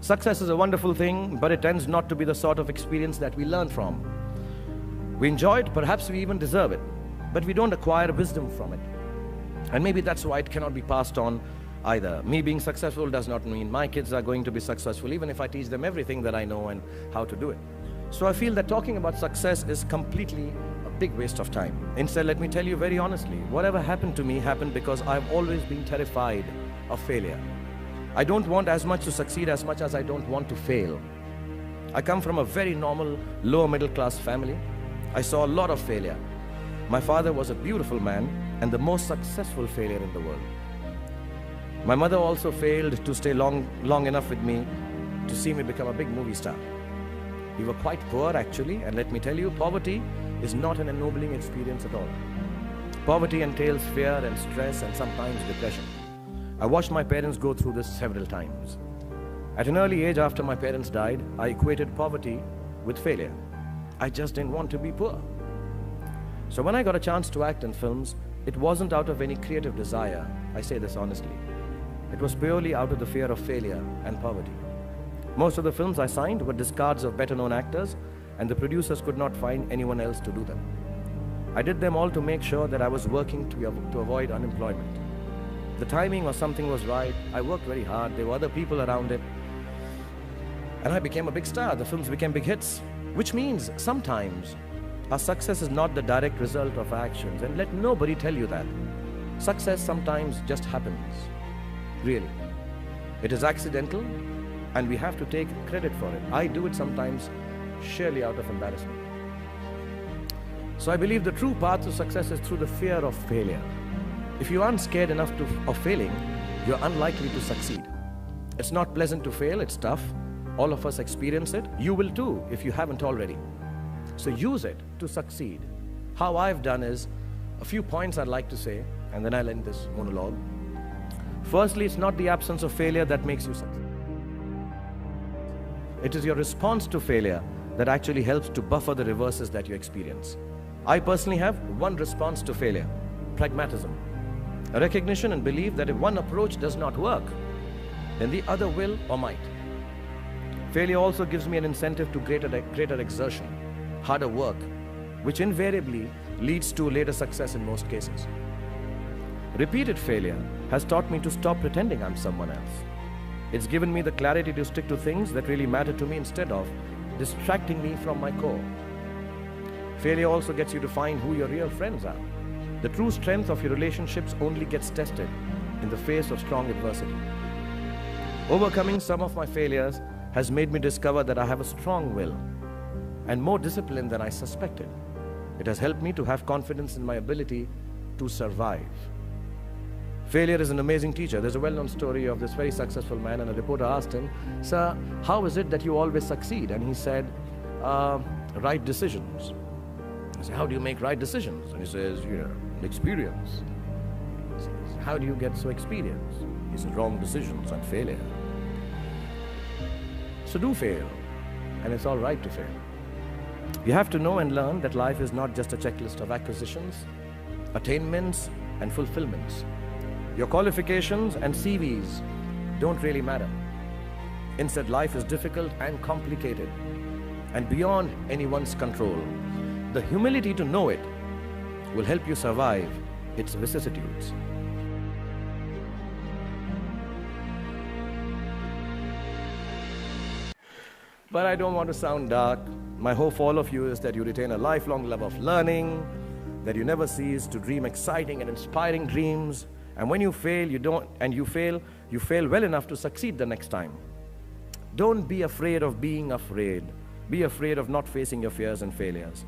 Success is a wonderful thing, but it tends not to be the sort of experience that we learn from. We enjoy it, perhaps we even deserve it, but we don't acquire wisdom from it. And maybe that's why it cannot be passed on either. Me being successful does not mean my kids are going to be successful, even if I teach them everything that I know and how to do it. So I feel that talking about success is completely a big waste of time. Instead, let me tell you very honestly, whatever happened to me happened because I've always been terrified of failure. I don't want as much to succeed as much as I don't want to fail. I come from a very normal, lower middle class family. I saw a lot of failure. My father was a beautiful man and the most successful failure in the world. My mother also failed to stay long enough with me to see me become a big movie star. We were quite poor actually, and let me tell you, poverty is not an ennobling experience at all. Poverty entails fear and stress and sometimes depression. I watched my parents go through this several times. At an early age after my parents died, I equated poverty with failure. I just didn't want to be poor. So when I got a chance to act in films, it wasn't out of any creative desire, I say this honestly. It was purely out of the fear of failure and poverty. Most of the films I signed were discards of better-known actors, and the producers could not find anyone else to do them. I did them all to make sure that I was working to avoid unemployment. The timing or something was right. I worked very hard. There were other people around it. And I became a big star. The films became big hits, which means sometimes our success is not the direct result of our actions. And let nobody tell you that. Success sometimes just happens. Really. It is accidental, and we have to take credit for it. I do it sometimes sheerly out of embarrassment. So I believe the true path to success is through the fear of failure. If you aren't scared enough of failing, you're unlikely to succeed. It's not pleasant to fail, it's tough. All of us experience it. You will too, if you haven't already. So use it to succeed. How I've done is, a few points I'd like to say, and then I'll end this monologue. Firstly, it's not the absence of failure that makes you succeed. It is your response to failure that actually helps to buffer the reverses that you experience. I personally have one response to failure: pragmatism. A recognition and belief that if one approach does not work, then the other will or might. Failure also gives me an incentive to greater exertion, harder work, which invariably leads to later success in most cases. Repeated failure has taught me to stop pretending I'm someone else. It's given me the clarity to stick to things that really matter to me instead of distracting me from my core. Failure also gets you to find who your real friends are. The true strength of your relationships only gets tested in the face of strong adversity. Overcoming some of my failures has made me discover that I have a strong will and more discipline than I suspected. It has helped me to have confidence in my ability to survive. Failure is an amazing teacher. There's a well-known story of this very successful man, and a reporter asked him, "Sir, how is it that you always succeed?" And he said, "Right decisions." He said, "How do you make right decisions?" And he says, "Experience." He says, "How do you get so experienced?" He says, "Wrong decisions and failure." So do fail, and it's all right to fail. You have to know and learn that life is not just a checklist of acquisitions, attainments, and fulfillments. Your qualifications and CVs don't really matter. Instead, life is difficult and complicated and beyond anyone's control. The humility to know it will help you survive its vicissitudes. But I don't want to sound dark. My hope for all of you is that you retain a lifelong love of learning, that you never cease to dream exciting and inspiring dreams. And when you fail, you fail well enough to succeed the next time. Don't be afraid of being afraid. Be afraid of not facing your fears and failures.